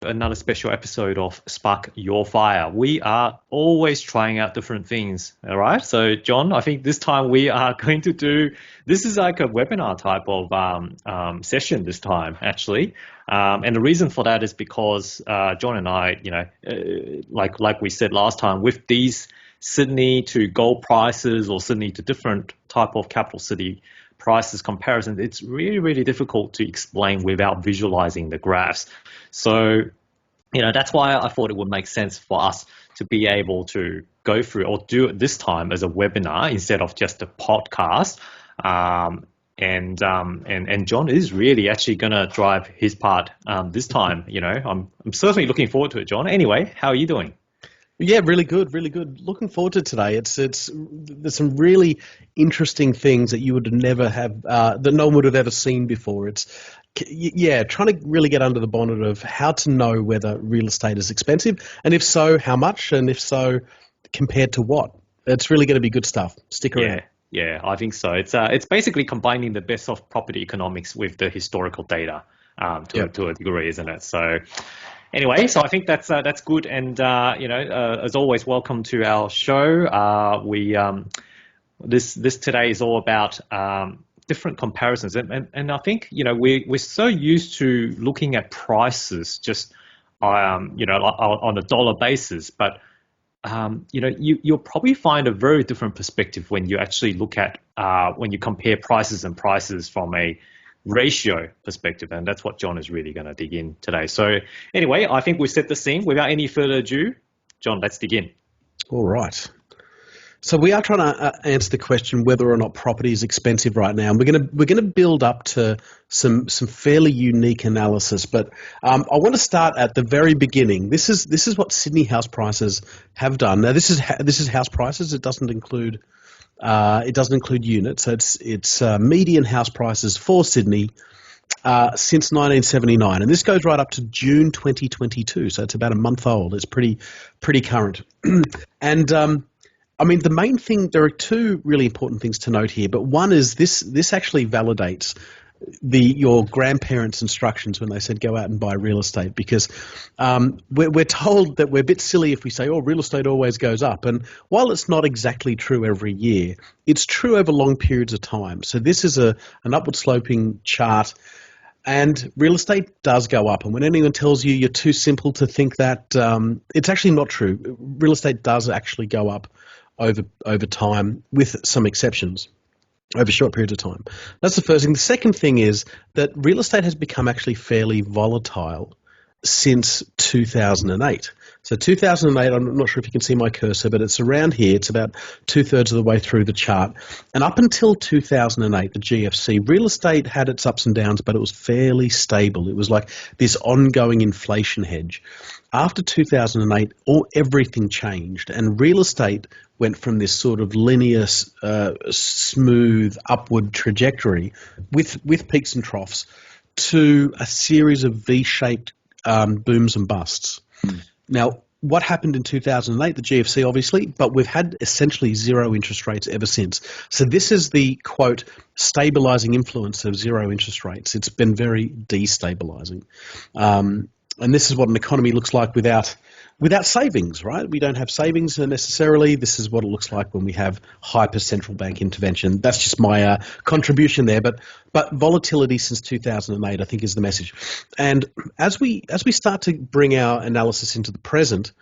another special episode of Spark Your Fire. We are always trying out different things, all right? So, John, I think this time we are going to this is like a webinar type of session this time, actually. And the reason for that is because John and I, like we said last time, with these Sydney to gold prices or Sydney to different type of capital city prices comparison, it's really, really difficult to explain without visualizing the graphs. So, that's why I thought it would make sense for us to be able to go through or do it this time as a webinar instead of just a podcast. And John is really actually going to drive his part this time. I'm certainly looking forward to it, John. Anyway, how are you doing? Yeah, really good, really good. Looking forward to today. There's some really interesting things that you would never have, that no one would have ever seen before. Trying to really get under the bonnet of how to know whether real estate is expensive, and if so, how much, and if so, compared to what. It's really going to be good stuff. Stick around. Yeah, I think so. It's basically combining the best of property economics with the historical data to a degree, isn't it? So. Anyway, so I think that's good, and as always, welcome to our show. This today is all about different comparisons, and I think we're so used to looking at prices just on a dollar basis, but you'll probably find a very different perspective when you actually look at when you compare prices from a ratio perspective, and that's what John is really going to dig in today. So anyway, I think we've set the scene. Without any further ado, John, let's dig in. All right. So we are trying to answer the question whether or not property is expensive right now, and we're going to build up to some fairly unique analysis. But I want to start at the very beginning. This is what Sydney house prices have done. Now this is house prices. It doesn't include units. So it's median house prices for Sydney since 1979, and this goes right up to June 2022. So it's about a month old. It's pretty current. And the main thing, there are two really important things to note here. But one is this actually validates your grandparents' instructions when they said go out and buy real estate, because we're told that we're a bit silly if we say, real estate always goes up. And while it's not exactly true every year, it's true over long periods of time. So this is an upward sloping chart, and real estate does go up. And when anyone tells you you're too simple to think that, it's actually not true. Real estate does actually go up over time, with some exceptions, over short periods of time. That's the first thing. The second thing is that real estate has become actually fairly volatile since 2008. So 2008, I'm not sure if you can see my cursor, but it's around here. It's about 2/3 of the way through the chart. And up until 2008, the GFC, real estate had its ups and downs, but it was fairly stable. It was like this ongoing inflation hedge. After 2008, everything changed, and real estate went from this sort of linear, smooth upward trajectory with peaks and troughs to a series of V-shaped booms and busts. Now, what happened in 2008? The GFC, obviously, but we've had essentially zero interest rates ever since. So this is the, quote, stabilizing influence of zero interest rates. It's been very destabilizing. And this is what an economy looks like without savings, right? We don't have savings necessarily. This is what it looks like when we have hyper central bank intervention. That's just my contribution there. But volatility since 2008, I think, is the message. And as we start to bring our analysis into the present,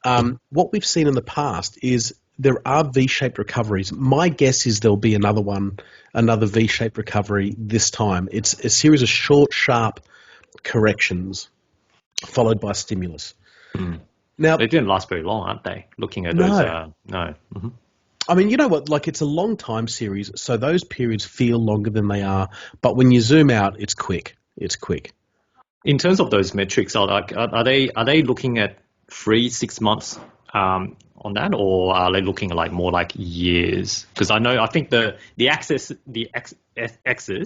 what we've seen in the past is there are V-shaped recoveries. My guess is there'll be another V-shaped recovery this time. It's a series of short, sharp corrections followed by stimulus. Now, they didn't last very long, aren't they? Looking at those, no. Mm-hmm. I mean, you know what? Like, it's a long time series, so those periods feel longer than they are. But when you zoom out, it's quick. It's quick. In terms of those metrics, are they looking at 3-6 months on that, or are they looking like more like years? Because I think the axis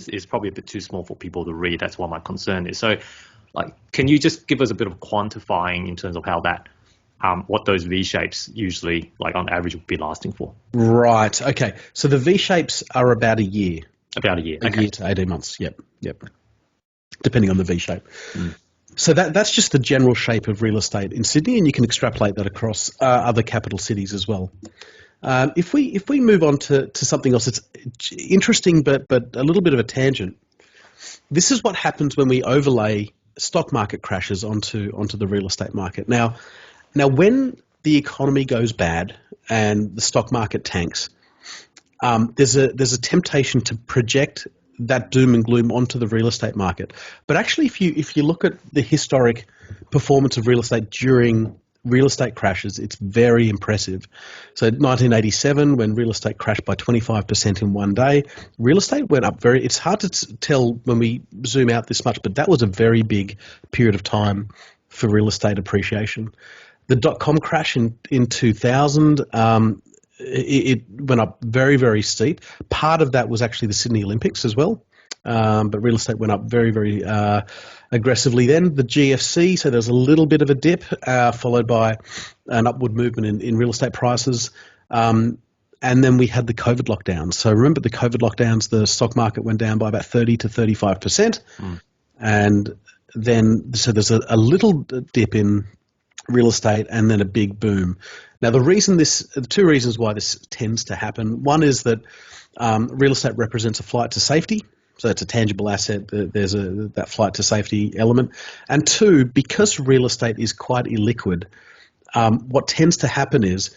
is probably a bit too small for people to read. That's what my concern is. So, can you just give us a bit of quantifying in terms of how that, what those V shapes usually, on average, would be lasting for? Right. Okay. So the V shapes are about a year. About a year. A year to 18 months. Yep. Depending on the V shape. So that's just the general shape of real estate in Sydney, and you can extrapolate that across other capital cities as well. If we move on to something else that's interesting, but a little bit of a tangent, this is what happens when we overlay stock market crashes onto the real estate market. Now when the economy goes bad and the stock market tanks, there's a temptation to project that doom and gloom onto the real estate market. But actually, if you look at the historic performance of real estate during real estate crashes, it's very impressive. So 1987, when real estate crashed by 25% in one day, real estate went up very, it's hard to tell when we zoom out this much, but that was a very big period of time for real estate appreciation. The dot-com crash in 2000, it went up very, very steep. Part of that was actually the Sydney Olympics as well, but real estate went up very, very aggressively then. The GFC, so there's a little bit of a dip, followed by an upward movement in real estate prices. And then we had the COVID lockdowns. So remember the COVID lockdowns, the stock market went down by about 30 to 35%. And then, so there's a little dip in real estate and then a big boom. Now, the two reasons why this tends to happen. One is that real estate represents a flight to safety. So it's a tangible asset. There's that flight to safety element. And two, because real estate is quite illiquid, what tends to happen is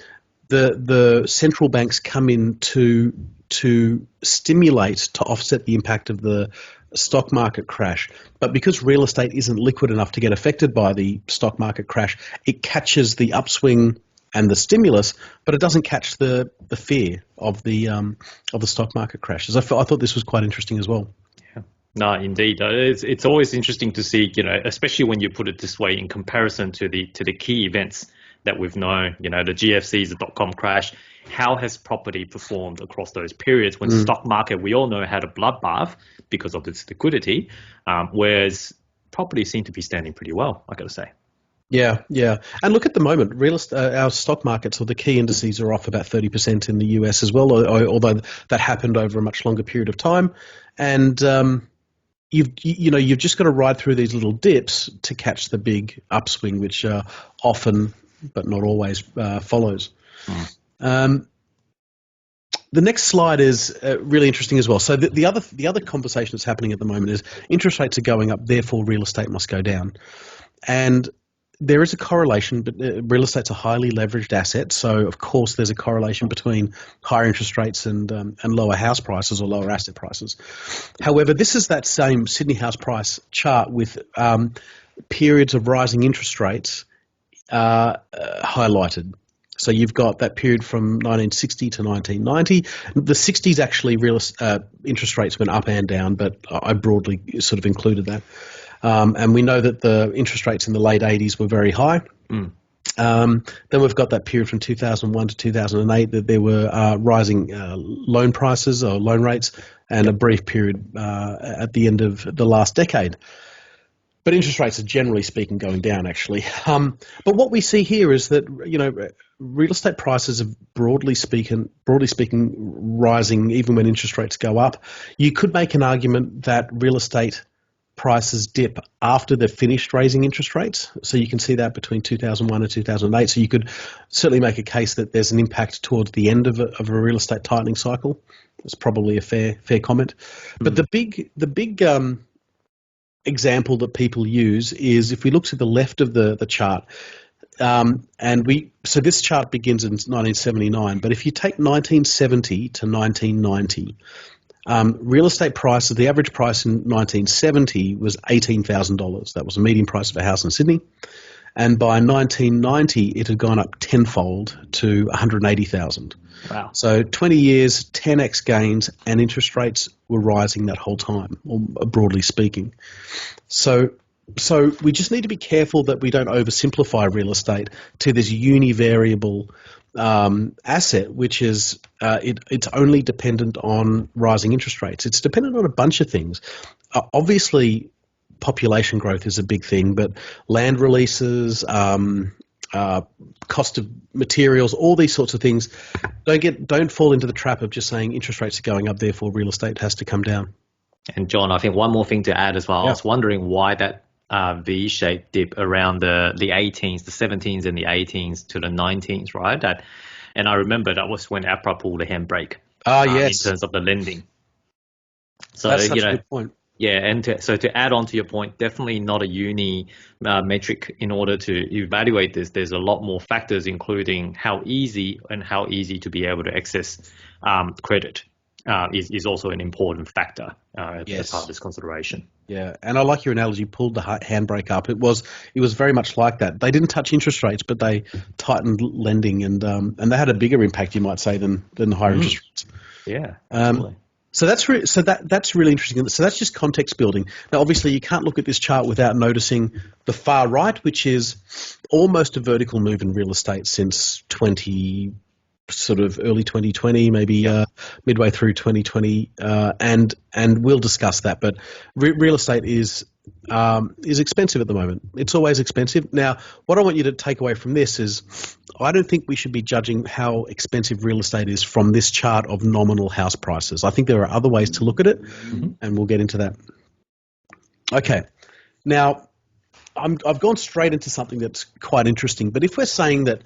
the central banks come in to stimulate, to offset the impact of the stock market crash. But because real estate isn't liquid enough to get affected by the stock market crash, it catches the upswing and the stimulus, but it doesn't catch the fear of the stock market crashes. I thought this was quite interesting as well. Yeah. No, indeed, it's always interesting to see, especially when you put it this way in comparison to the key events that we've known, the GFCs, the dot-com crash. How has property performed across those periods when the stock market, we all know, had a bloodbath because of its liquidity, whereas property seemed to be standing pretty well, I got to say. Yeah. And look, at the moment, our stock markets, or the key indices, are off about 30% in the US as well, although that happened over a much longer period of time. And you've just got to ride through these little dips to catch the big upswing, which often, but not always, follows. The next slide is really interesting as well. So the other conversation that's happening at the moment is interest rates are going up, therefore real estate must go down. And there is a correlation, but real estate's a highly leveraged asset, so of course there's a correlation between higher interest rates and lower house prices or lower asset prices. However, this is that same Sydney house price chart with periods of rising interest rates highlighted. So you've got that period from 1960 to 1990. The 60s actually interest rates went up and down, but I broadly sort of included that. And we know that the interest rates in the late 80s were very high. Then we've got that period from 2001 to 2008 that there were rising loan prices or loan rates, and a brief period at the end of the last decade. But interest rates are generally speaking going down, actually. But what we see here is that real estate prices are broadly speaking rising even when interest rates go up. You could make an argument that real estate prices dip after they've finished raising interest rates. So you can see that between 2001 and 2008. So you could certainly make a case that there's an impact towards the end of a real estate tightening cycle. It's probably a fair comment. But the big example that people use is if we look to the left of the chart, so this chart begins in 1979, but if you take 1970 to 1990, real estate prices, the average price in 1970 was $18,000. That was the median price of a house in Sydney. And by 1990, it had gone up tenfold to $180,000. Wow. So 20 years, 10x gains, and interest rates were rising that whole time, or broadly speaking. So we just need to be careful that we don't oversimplify real estate to this univariable asset, which is it's only dependent on rising interest rates. It's dependent on a bunch of things. Obviously, population growth is a big thing, but land releases, cost of materials, all these sorts of things. Don't fall into the trap of just saying interest rates are going up, therefore real estate has to come down. And John, I think one more thing to add as well. Yeah. I was wondering why that V-shaped dip around the 18s, the 17s and the 18s to the 19s, right? And I remember that was when APRA pulled the handbrake in Yes, terms of the lending. So, that's such a good point. yeah, and so to add on to your point, definitely not a uni metric in order to evaluate this. There's a lot more factors, including how easy to be able to access credit is also an important factor as part of Yes. this consideration. Yeah, and I like your analogy. Pulled the handbrake up. It was very much like that. They didn't touch interest rates, but they tightened lending, and they had a bigger impact, you might say, than the higher interest rates. Yeah, Um, absolutely. so that's really interesting. So that's just context building. Now, obviously, you can't look at this chart without noticing the far right, which is almost a vertical move in real estate since sort of early 2020, maybe midway through 2020, and we'll discuss that. But real estate is expensive at the moment. It's always expensive. Now, what I want you to take away from this is, I don't think we should be judging how expensive real estate is from this chart of nominal house prices. I think there are other ways to look at it, and we'll get into that. Okay, now I've gone straight into something that's quite interesting. But if we're saying that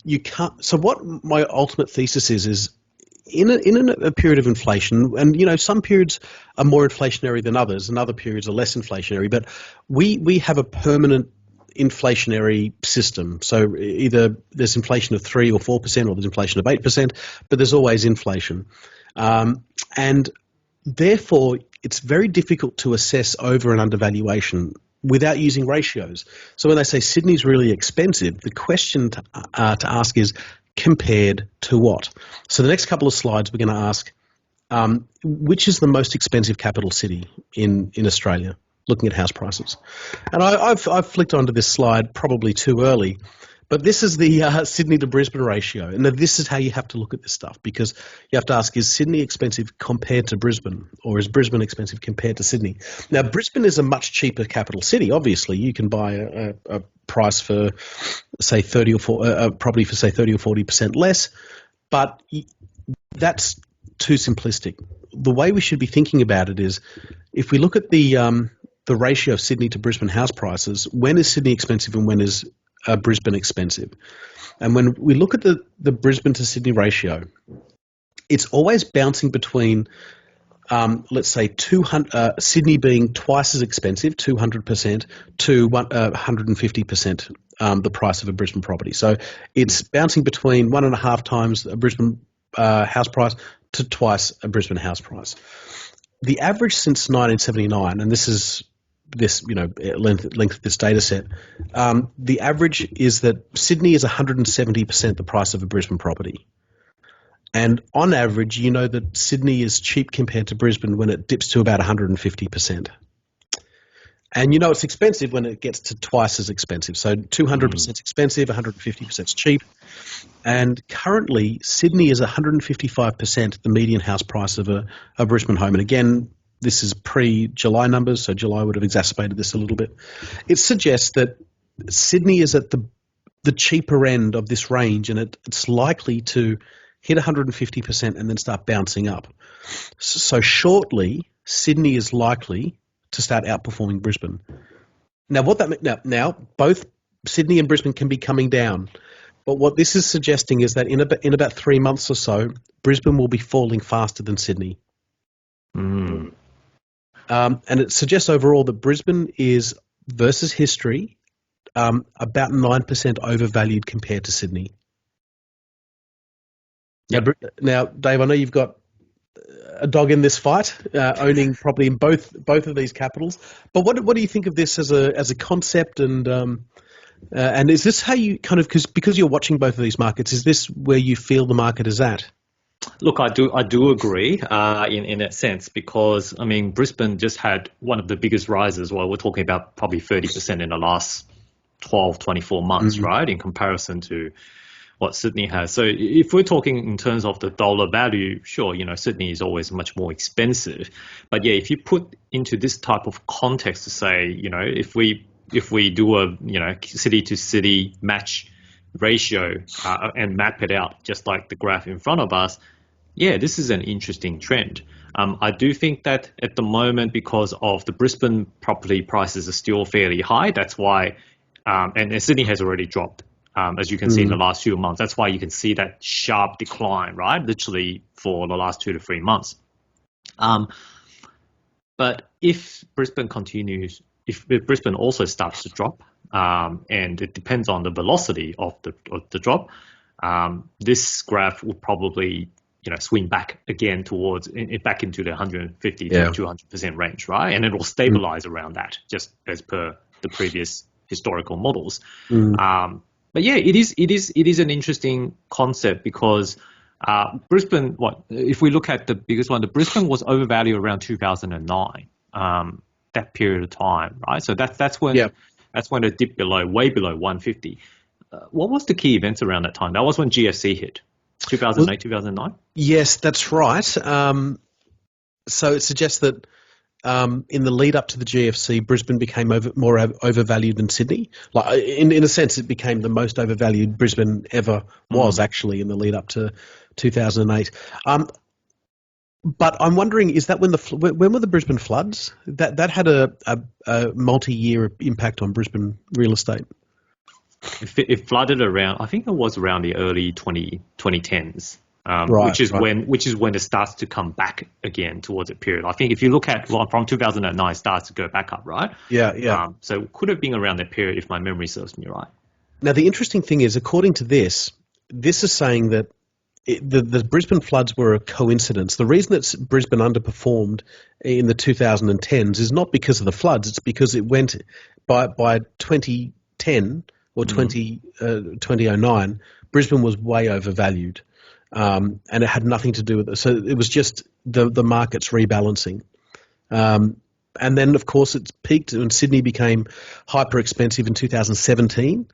you can't, so what my ultimate thesis is in a period of inflation, and some periods are more inflationary than others, and other periods are less inflationary. But we have a permanent inflationary system. So either there's inflation of 3 or 4%, or there's inflation of 8%, but there's always inflation, and therefore it's very difficult to assess over and undervaluation without using ratios. So when they say Sydney's really expensive, the question to ask is compared to what? So the next couple of slides we're going to ask, which is the most expensive capital city in Australia, looking at house prices. And I've flicked onto this slide probably too early, but this is the Sydney to Brisbane ratio. And this is how you have to look at this stuff, because you have to ask, is Sydney expensive compared to Brisbane, or is Brisbane expensive compared to Sydney? Now, Brisbane is a much cheaper capital city. Obviously, you can buy a price for, say, 30 or 40, property for, say, 30 or 40% less, but that's too simplistic. The way we should be thinking about it is, if we look at the ratio of Sydney to Brisbane house prices, when is Sydney expensive and when is Brisbane expensive? And when we look at the Brisbane to Sydney ratio, it's always bouncing between, let's say, Sydney being twice as expensive, 200%, to 150% the price of a Brisbane property. So it's bouncing between 1.5 times a Brisbane house price to twice a Brisbane house price. The average since 1979, and this is length of this data set, the average is that Sydney is 170% the price of a Brisbane property. And on average, that Sydney is cheap compared to Brisbane when it dips to about 150%. And it's expensive when it gets to twice as expensive. So 200% expensive, 150% cheap. And currently, Sydney is 155% the median house price of a Brisbane home. And again, this is pre-July numbers, so July would have exacerbated this a little bit. It suggests that Sydney is at the cheaper end of this range, and it's likely to hit 150% and then start bouncing up. So shortly, Sydney is likely to start outperforming Brisbane. Now, what that means, now both Sydney and Brisbane can be coming down, but what this is suggesting is that in about 3 months or so, Brisbane will be falling faster than Sydney. And it suggests overall that Brisbane is, versus history, about 9% overvalued compared to Sydney. Yep. Now, Dave, I know you've got a dog in this fight, owning property in both of these capitals. But what do you think of this as a concept, and is this how you kind of, because you're watching both of these markets, is this where you feel the market is at? Look, I do agree in that sense, because Brisbane just had one of the biggest rises. Well, we're talking about probably 30% in the last 12, 24 months, right? In comparison to what Sydney has. So if we're talking in terms of the dollar value, sure, Sydney is always much more expensive. But yeah, if you put into this type of context to say, if we do a city to city match ratio and map it out just like the graph in front of us, yeah, this is an interesting trend. I do think that at the moment, because of the Brisbane property prices are still fairly high, that's why, and Sydney has already dropped, as you can see in the last few months. That's why you can see that sharp decline, right? Literally for the last 2 to 3 months. But if Brisbane continues, if Brisbane also starts to drop, and it depends on the velocity of the drop, this graph will probably swing back again towards back into the 150 to 200% range, right? And it will stabilize around that, just as per the previous historical models. But yeah, it is an interesting concept because Brisbane, if we look at the biggest one, the Brisbane was overvalued around 2009, that period of time, right? So that's when it dipped way below 150. What was the key events around that time? That was when GFC hit, 2008, 2009? Yes, that's right. So it suggests that in the lead up to the GFC, Brisbane became more overvalued than Sydney. Like in a sense, it became the most overvalued Brisbane ever was actually in the lead up to 2008. But I'm wondering, is that when were the Brisbane floods? That had a multi-year impact on Brisbane real estate. It flooded around. I think it was around the early 2010s. Which is when it starts to come back again towards that period. I think if you look at from 2009, it starts to go back up, right? Yeah. So it could have been around that period if my memory serves me right. Now the interesting thing is, according to this is saying that the Brisbane floods were a coincidence. The reason that Brisbane underperformed in the 2010s is not because of the floods. It's because it went by 2010 or 2009, Brisbane was way overvalued. And it had nothing to do with it. So it was just the markets rebalancing. And then, of course, it's peaked when Sydney became hyper expensive in 2017.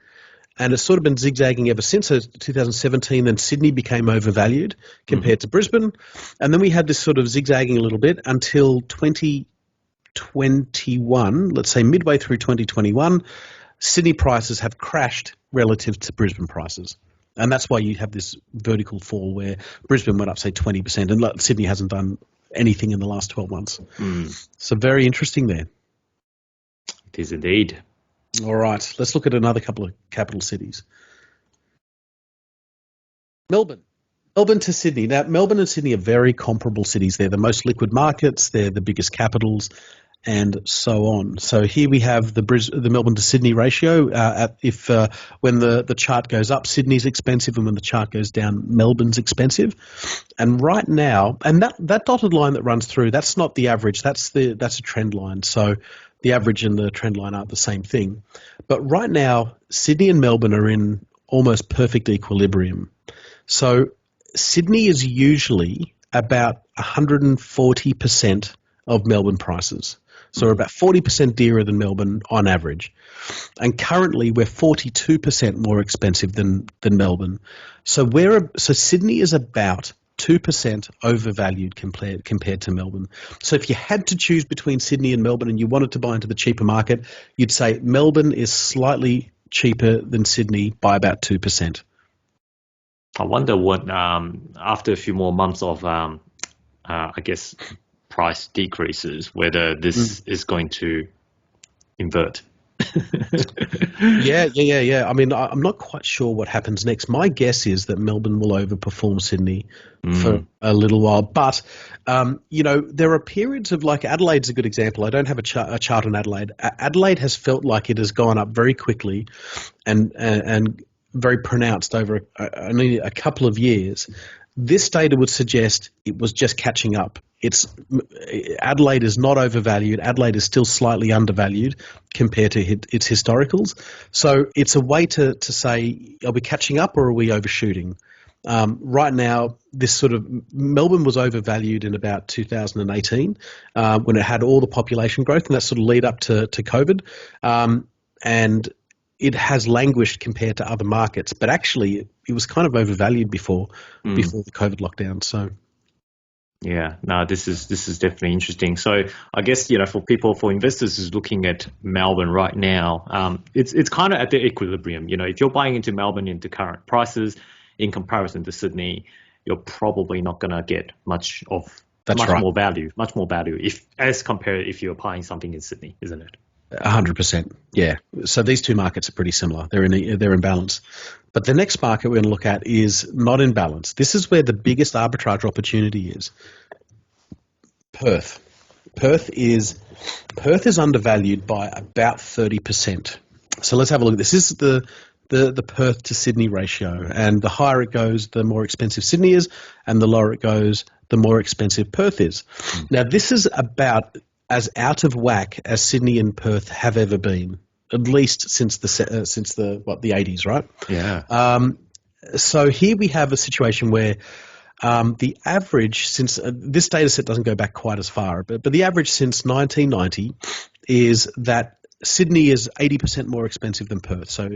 And it's sort of been zigzagging ever since. So 2017, then Sydney became overvalued compared to Brisbane. And then we had this sort of zigzagging a little bit until 2021, let's say midway through 2021, Sydney prices have crashed relative to Brisbane prices. And that's why you have this vertical fall where Brisbane went up, say, 20%, and Sydney hasn't done anything in the last 12 months. So very interesting there. It is indeed. All right, let's look at another couple of capital cities. Melbourne to Sydney. Now, Melbourne and Sydney are very comparable cities. They're the most liquid markets. They're the biggest capitals, and so on. So here we have the Melbourne to Sydney ratio. When the chart goes up, Sydney's expensive, and when the chart goes down, Melbourne's expensive. And right now, and that dotted line that runs through, that's not the average. That's a trend line. So the average and the trend line aren't the same thing. But right now, Sydney and Melbourne are in almost perfect equilibrium. So Sydney is usually about 140% of Melbourne prices. So we're about 40% dearer than Melbourne on average. And currently we're 42% more expensive than Melbourne. So Sydney is about 2% overvalued compared to Melbourne. So if you had to choose between Sydney and Melbourne and you wanted to buy into the cheaper market, you'd say Melbourne is slightly cheaper than Sydney by about 2%. I wonder what, after a few more months of, I guess, price decreases, whether this is going to invert. Yeah. I mean, I'm not quite sure what happens next. My guess is that Melbourne will overperform Sydney for a little while. But, there are periods of, like, Adelaide's a good example. I don't have a chart on Adelaide. Adelaide has felt like it has gone up very quickly and very pronounced over only a couple of years. This data would suggest it was just catching up. Adelaide is not overvalued. Adelaide is still slightly undervalued compared to its historicals. So it's a way to say, are we catching up or are we overshooting? Right now, this sort of Melbourne was overvalued in about 2018 when it had all the population growth, and that sort of lead up to COVID. And it has languished compared to other markets, but actually it was kind of overvalued before the COVID lockdown. So. Yeah, no, this is definitely interesting. So I guess, for investors who's looking at Melbourne right now, it's kind of at the equilibrium. If you're buying into Melbourne into current prices in comparison to Sydney, you're probably not going to get much of That's much right. much more value if as compared if you're buying something in Sydney, isn't it? 100%. Yeah. So these two markets are pretty similar. They're in balance. But the next market we're going to look at is not in balance. This is where the biggest arbitrage opportunity is. Perth. Perth is undervalued by about 30%. So let's have a look. This is the Perth to Sydney ratio, and the higher it goes, the more expensive Sydney is, and the lower it goes, the more expensive Perth is. Now, this is about as out of whack as Sydney and Perth have ever been, at least since the 80s, right? Yeah. So here we have a situation where the average since this data set doesn't go back quite as far, but the average since 1990 is that Sydney is 80% more expensive than Perth. So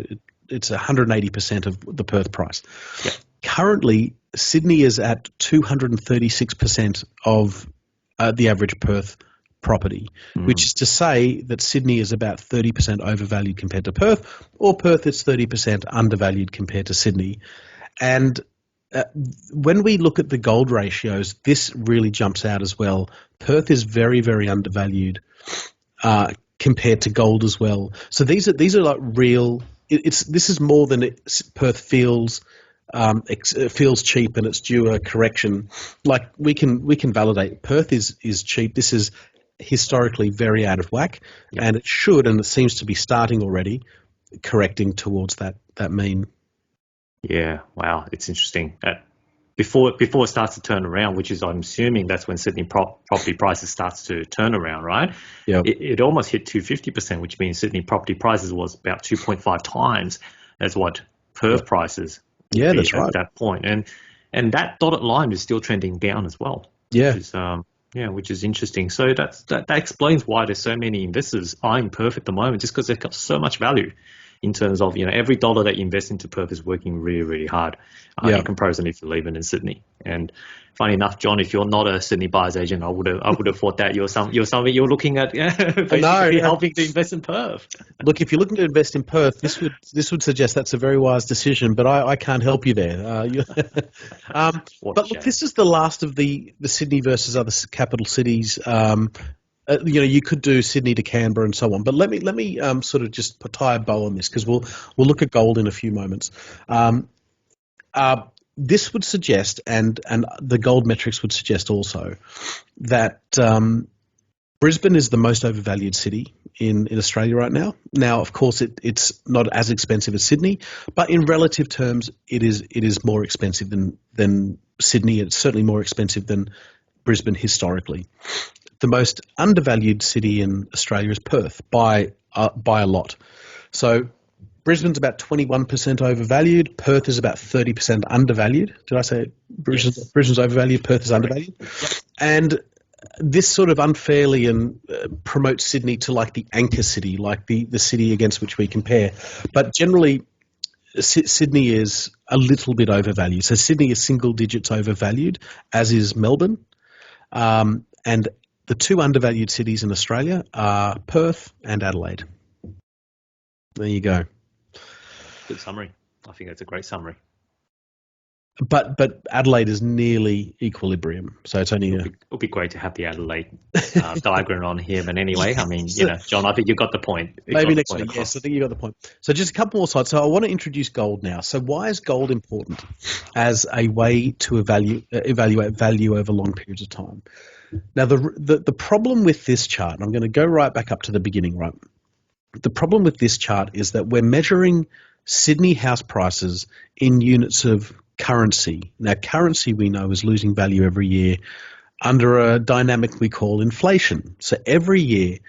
it's 180% of the Perth price. Yeah. Currently, Sydney is at 236% of the average Perth property, which is to say that Sydney is about 30% overvalued compared to Perth, or Perth is 30% undervalued compared to Sydney. And when we look at the gold ratios, this really jumps out as well. Perth is very, very undervalued compared to gold as well. So these are like real. This is more than Perth feels. It feels cheap and it's due a correction. Like we can validate Perth is cheap. This is historically very out of whack, and it should, and it seems to be starting already, correcting towards that mean. Yeah, wow, it's interesting. Before it starts to turn around, which is I'm assuming that's when Sydney property prices starts to turn around, right? Yeah. It almost hit 250%, which means Sydney property prices was about 2.5 times as what Perth prices would be That's right. at that point. And that dotted line is still trending down as well. Yeah. Which is interesting. So that explains why there's so many investors eyeing Perth at the moment, just because they've got so much value in terms of, every dollar that you invest into Perth is working really, really hard in comparison if you're living in Sydney. And funny enough, John, if you're not a Sydney buyer's agent, I would have thought that you're looking at basically helping to invest in Perth. Look, if you're looking to invest in Perth, this would suggest that's a very wise decision, but I can't help you there. But look, this is the last of the Sydney versus other capital cities. You could do Sydney to Canberra and so on, but let me sort of just tie a bow on this, because we'll look at gold in a few moments. This would suggest, and the gold metrics would suggest also, that Brisbane is the most overvalued city in Australia right now. Now, of course, it's not as expensive as Sydney, but in relative terms, it is more expensive than Sydney. It's certainly more expensive than Brisbane historically. The most undervalued city in Australia is Perth by a lot. So Brisbane's about 21% overvalued. Perth is about 30% undervalued. Did I say Brisbane's overvalued? Perth is undervalued. Yep. And this sort of unfairly promotes Sydney to like the anchor city, like the city against which we compare. But generally, Sydney is a little bit overvalued. So Sydney is single digits overvalued, as is Melbourne. And the two undervalued cities in Australia are Perth and Adelaide. There you go. Good summary. I think that's a great summary. But Adelaide is nearly equilibrium, so it's only. It'll be great to have the Adelaide diagram on here. But anyway, I mean, John, I think you got the point. Maybe next week. Yes, I think you got the point. So just a couple more slides. So I want to introduce gold now. So why is gold important as a way to evaluate value over long periods of time? Now, the problem with this chart, and I'm going to go right back up to the beginning, right? The problem with this chart is that we're measuring Sydney house prices in units of currency. Now, currency we know is losing value every year under a dynamic we call inflation. So every year,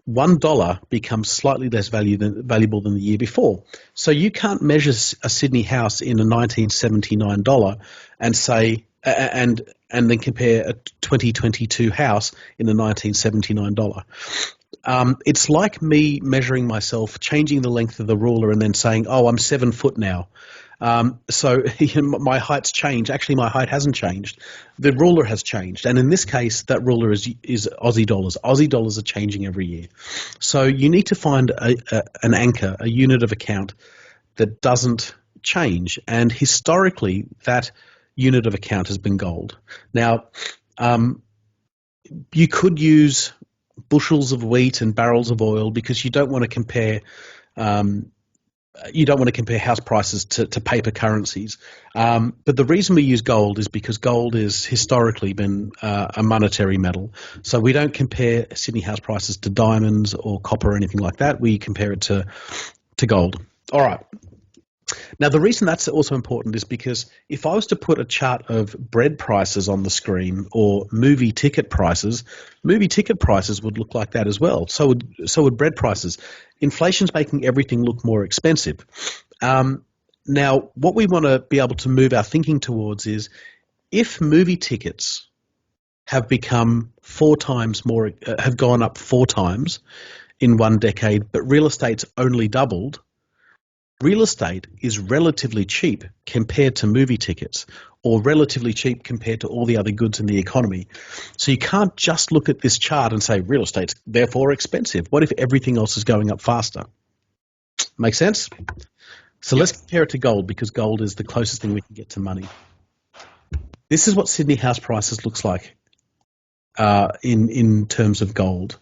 $1 becomes slightly less valuable than the year before. So you can't measure a Sydney house in a 1979 dollar and say and then compare a 2022 house in a 1979 dollar. It's like me measuring myself, changing the length of the ruler, and then saying, "Oh, I'm 7 foot now." So my height's changed. Actually, my height hasn't changed. The ruler has changed, and in this case, that ruler is Aussie dollars. Aussie dollars are changing every year. So you need to find an anchor, a unit of account that doesn't change, and historically, that unit of account has been gold. Now, You could use bushels of wheat and barrels of oil because you don't want to compare. You don't want to compare house prices to paper currencies. But the reason we use gold is because gold has historically been a monetary metal. So we don't compare Sydney house prices to diamonds or copper or anything like that. We compare it to gold. All right. Now, the reason that's also important is because if I was to put a chart of bread prices on the screen or movie ticket prices would look like that as well. So would bread prices. Inflation's making everything look more expensive. Now, what we want to be able to move our thinking towards is if movie tickets have become have gone up 4 times in 1 decade, but real estate's only doubled. Real estate is relatively cheap compared to movie tickets, or relatively cheap compared to all the other goods in the economy. So you can't just look at this chart and say real estate's therefore expensive. What if everything else is going up faster? Make sense? So let's compare it to gold because gold is the closest thing we can get to money. This is what Sydney house prices looks like in terms of gold.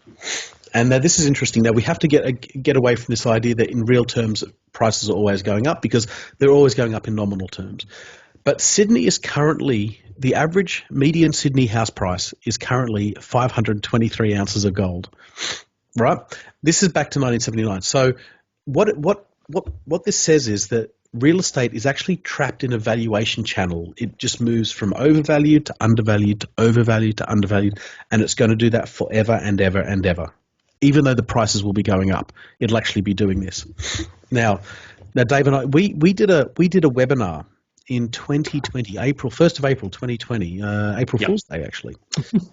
And now this is interesting. Now we have to get away from this idea that in real terms prices are always going up because they're always going up in nominal terms. But Sydney is currently, the average median Sydney house price is currently 523 ounces of gold, right? This is back to 1979. So what this says is that real estate is actually trapped in a valuation channel. It just moves from overvalued to undervalued to overvalued to undervalued, and it's going to do that forever and ever and ever. Even though the prices will be going up, it'll actually be doing this. Now, Dave and I, we did a webinar in 2020,1st of April 2020, April Fool's Day actually.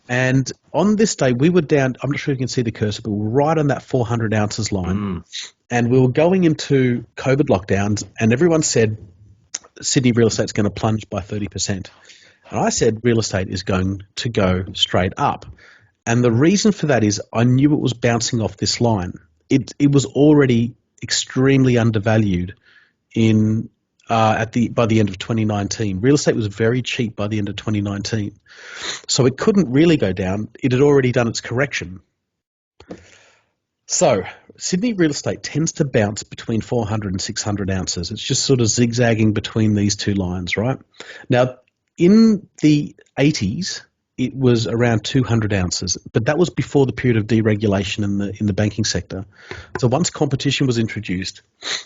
And on this day, we were down. I'm not sure if you can see the cursor, but we were right on that 400 ounces line, and we were going into COVID lockdowns, and everyone said Sydney real estate's going to plunge by 30%, and I said real estate is going to go straight up. And the reason for that is I knew it was bouncing off this line. It was already extremely undervalued by the end of 2019. Real estate was very cheap by the end of 2019. So it couldn't really go down. It had already done its correction. So Sydney real estate tends to bounce between 400 and 600 ounces. It's just sort of zigzagging between these two lines, right? Now, in the 80s, it was around 200 ounces, but that was before the period of deregulation in the banking sector. So once competition was introduced,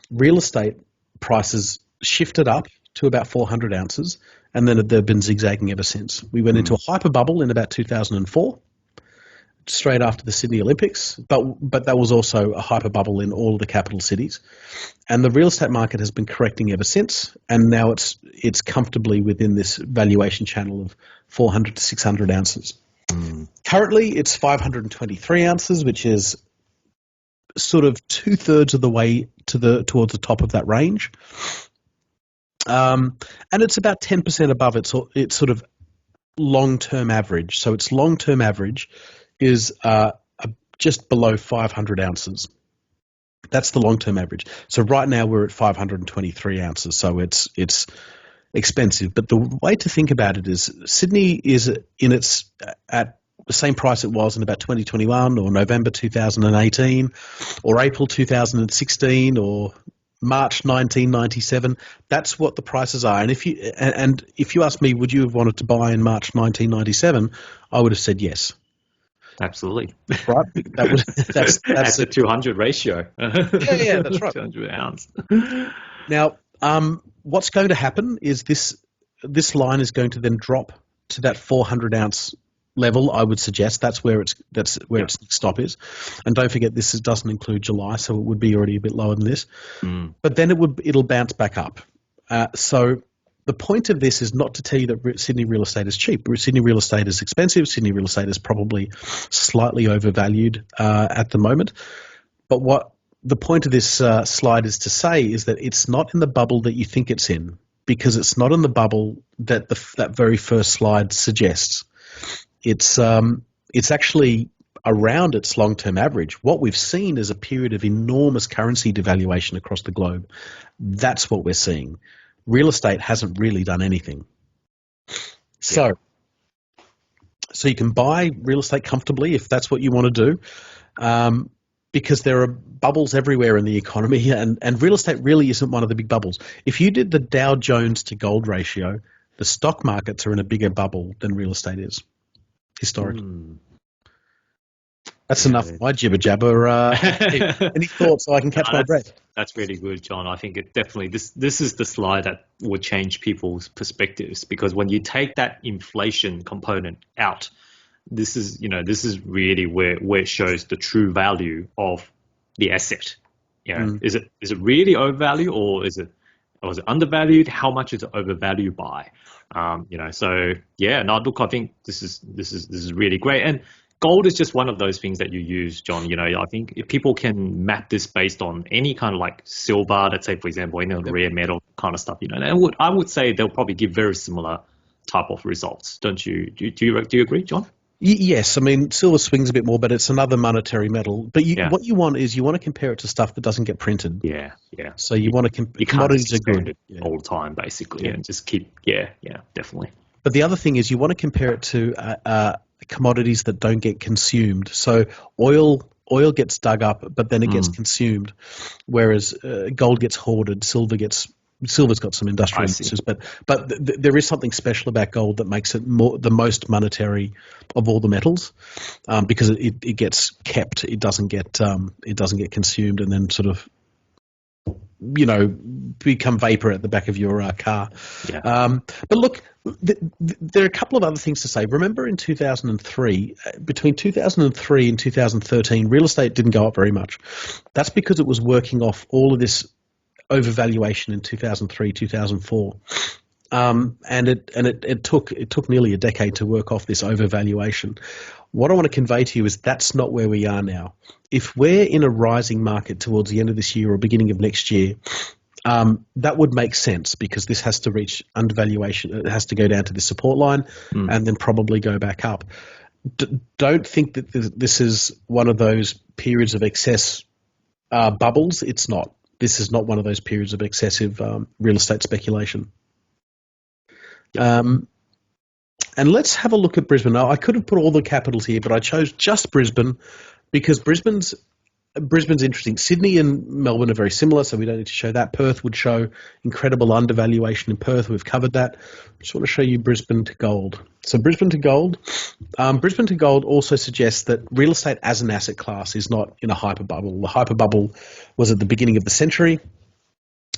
real estate prices shifted up to about 400 ounces, and then they've been zigzagging ever since. We went into a hyper bubble in about 2004, straight after the Sydney Olympics, but that was also a hyper bubble in all of the capital cities. And the real estate market has been correcting ever since, and now it's comfortably within this valuation channel of 400 to 600 ounces. Currently, it's 523 ounces, which is sort of 2/3 of the way towards the top of that range. And it's about 10% above its sort of long-term average. So its long-term average is just below 500 ounces. That's the long-term average. So right now we're at 523 ounces. So it's expensive. But the way to think about it is Sydney is at the same price it was in about 2021 or November 2018 or April 2016 or March 1997. That's what the prices are. And if you ask me, would you have wanted to buy in March 1997? I would have said yes. Absolutely. Right? That's a 200 ratio. Yeah, that's right. 200 ounce. Now, what's going to happen is this line is going to then drop to that 400 ounce level. I would suggest that's where its stop is. And don't forget, this doesn't include July, so it would be already a bit lower than this. But then it'll bounce back up. So the point of this is not to tell you that Sydney real estate is cheap. Sydney real estate is expensive. Sydney real estate is probably slightly overvalued at the moment. But what the point of this slide is to say is that it's not in the bubble that you think it's in, because it's not in the bubble that that very first slide suggests. It's actually around its long-term average. What we've seen is a period of enormous currency devaluation across the globe. That's what we're seeing. Real estate hasn't really done anything. So So you can buy real estate comfortably if that's what you want to do, because there are bubbles everywhere in the economy, and real estate really isn't one of the big bubbles. If you did the Dow Jones to gold ratio, the stock markets are in a bigger bubble than real estate is historically. That's enough of my jibber jabber. Any thoughts so I can catch my breath? That's really good, John. I think it definitely this is the slide that would change people's perspectives, because when you take that inflation component out, this is really where it shows the true value of the asset. Is it really overvalued, or is it undervalued? How much is it overvalued by? So yeah, no, look, I think this is really great. And gold is just one of those things that you use, John. I think if people can map this based on any kind of like silver, let's say, for example, any rare metal kind of stuff, I would say they'll probably give very similar type of results. Don't you? Do you agree, John? Yes, I mean, silver swings a bit more, but it's another monetary metal. But what you want to compare it to stuff that doesn't get printed. Yeah. So you want to commodities are good all the time, basically, and just keep. Yeah, definitely. But the other thing is you want to compare it to commodities that don't get consumed. So oil gets dug up, but then it gets consumed, whereas gold gets hoarded, silver's got some industrial uses, but there is something special about gold that makes it the most monetary of all the metals, because it gets kept. It doesn't get consumed and then sort of become vapor at the back of your car. Yeah. But look, there are a couple of other things to say. Remember in 2003, between 2003 and 2013, real estate didn't go up very much. That's because it was working off all of this overvaluation in 2003, 2004. And it took nearly a decade to work off this overvaluation. What I want to convey to you is that's not where we are now. If we're in a rising market towards the end of this year or beginning of next year, that would make sense, because this has to reach undervaluation. It has to go down to the support line and then probably go back up. Don't think that this is one of those periods of excess bubbles. It's not. This is not one of those periods of excessive real estate speculation. And let's have a look at Brisbane. Now, I could have put all the capitals here, but I chose just Brisbane because Brisbane's interesting. Sydney and Melbourne are very similar, so we don't need to show that. Perth would show incredible undervaluation in Perth. We've covered that. I just want to show you Brisbane to gold. So Brisbane to gold. Brisbane to gold also suggests that real estate as an asset class is not in a hyper bubble. The hyper bubble was at the beginning of the century.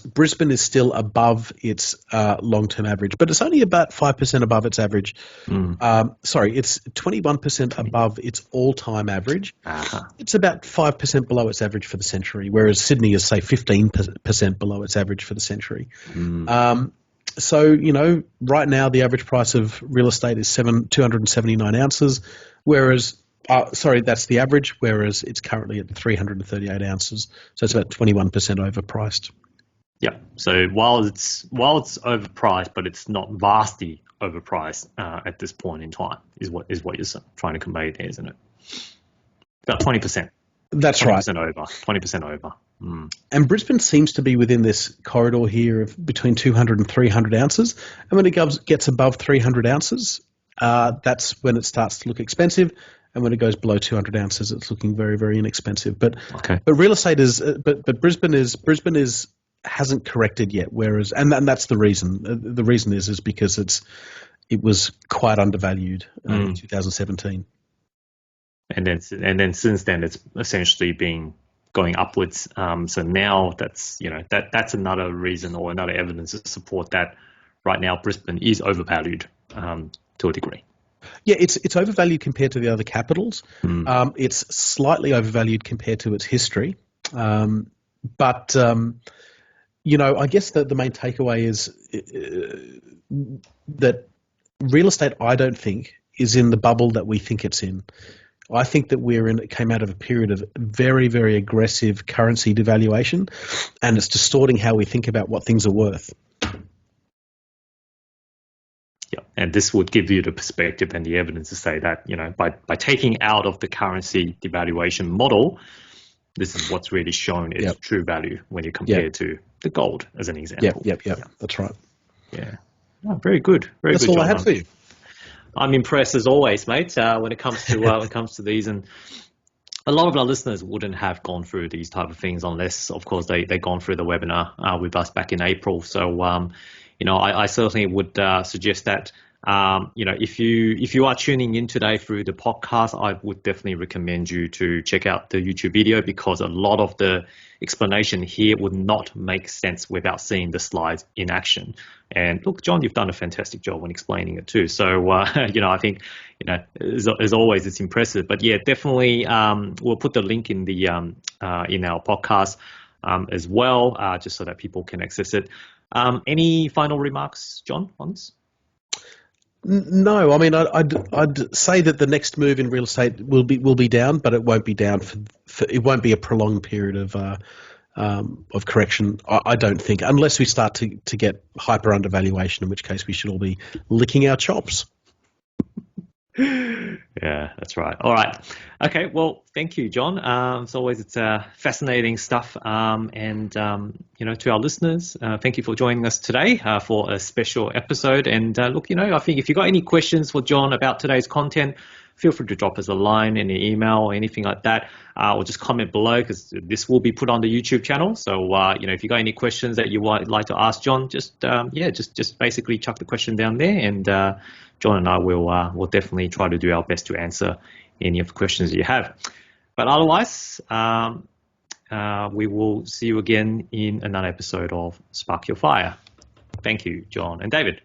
Brisbane is still above its long-term average, but it's only about 5% above its average. It's 21% above its all-time average. It's about 5% below its average for the century, whereas Sydney is, say, 15% below its average for the century. So, right now the average price of real estate is 279 ounces, whereas that's the average, whereas it's currently at 338 ounces. So it's about 21% overpriced. Yeah. So while it's overpriced, but it's not vastly overpriced at this point in time, is what you're trying to convey there, isn't it? About 20%. That's 20% right. 20% over. And Brisbane seems to be within this corridor here of between 200 and 300 ounces. And when it gets above 300 ounces, that's when it starts to look expensive. And when it goes below 200 ounces, it's looking very, very inexpensive. But real estate is, but Brisbane hasn't corrected yet. Whereas, and that's the reason. The reason is because it was quite undervalued in 2017. And then since then, it's essentially been going upwards. So now that's another reason or another evidence to support that right now Brisbane is overvalued to a degree. Yeah, it's overvalued compared to the other capitals. It's slightly overvalued compared to its history. But I guess the main takeaway is that real estate, I don't think, is in the bubble that we think it's in. I think that came out of a period of very, very aggressive currency devaluation, and it's distorting how we think about what things are worth. Yeah, and this would give you the perspective and the evidence to say that, by taking out of the currency devaluation model, this is what's really shown its true value when you compare to the gold as an example. Yep. That's right. Yeah. Oh, very good. Very That's good. all John. I had for you. I'm impressed as always, mate. When it comes to these, and a lot of our listeners wouldn't have gone through these type of things unless, of course, they gone through the webinar with us back in April. So, I certainly would suggest that. If you are tuning in today through the podcast, I would definitely recommend you to check out the YouTube video, because a lot of the explanation here would not make sense without seeing the slides in action. And look, John, you've done a fantastic job when explaining it too. So, I think, as always, it's impressive. But yeah, definitely, we'll put the link in the in our podcast as well, just so that people can access it. Any final remarks, John, on this? No, I mean, I'd say that the next move in real estate will be down, but it won't be down for it won't be a prolonged period of correction. I don't think, unless we start to get hyper undervaluation, in which case we should all be licking our chops. Yeah, that's right. All right. Okay. Well, thank you, John. As always, it's fascinating stuff. To our listeners, thank you for joining us today for a special episode. And look, I think if you've got any questions for John about today's content, feel free to drop us a line, any email, or anything like that, or just comment below, because this will be put on the YouTube channel. So, if you got any questions that you would like to ask John, just basically chuck the question down there, and John and I will definitely try to do our best to answer any of the questions that you have. But otherwise, we will see you again in another episode of Spark Your Fire. Thank you, John and David.